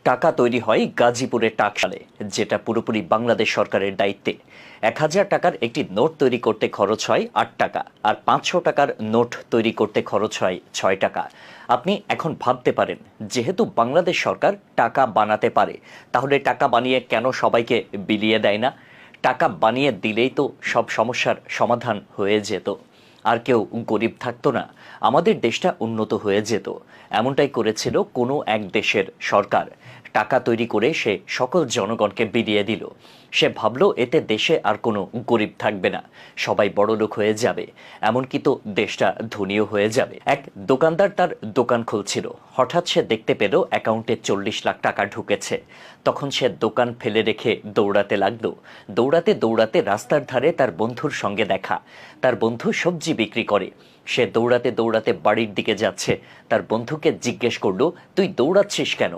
টাকা তৈরি হয় গাজীপুরের টাকশালে, যেটা পুরোপুরি বাংলাদেশ সরকারের দায়িত্বে। ১,০০০ টাকার একটি নোট তৈরি করতে খরচ হয় ৮ টাকা, আর ৫০০ টাকার নোট তৈরি করতে খরচ হয় ৬ টাকা। আপনি এখন ভাবতে পারেন, যেহেতু বাংলাদেশ সরকার টাকা বানাতে পারে, তাহলে টাকা বানিয়ে কেন সবাইকে বিলিয়ে দেয় না? টাকা বানিয়ে দিলেই তো সব সমস্যার সমাধান হয়ে যেত, আর কেউ গরিব থাকতো না, আমাদের দেশটা উন্নত হয়ে যেত। এমনটাই করেছিল কোনো এক দেশের সরকার। টাকা তৈরি করে সে সকল জনগণকে বিলিয়ে দিল। সে ভাবলো এতে দেশে আর কোনো গরিব থাকবে না, সবাই বড়লোক হয়ে যাবে, এমনকি তো দেশটা ধনীও হয়ে যাবে। এক দোকানদার তার দোকান খুলছিল, হঠাৎ সে দেখতে পেল অ্যাকাউন্টে ৪০ লাখ টাকা ঢুকেছে। তখন সে দোকান ফেলে রেখে দৌড়াতে লাগলো। দৌড়াতে দৌড়াতে রাস্তার ধারে তার বন্ধুর সঙ্গে দেখা। তার বন্ধু সবজি বিক্রি করে। সে দৌড়াতে দৌড়াতে বাড়ির দিকে যাচ্ছে। তার বন্ধুকে জিজ্ঞেস করলো, তুই দৌড়াচ্ছিস কেন?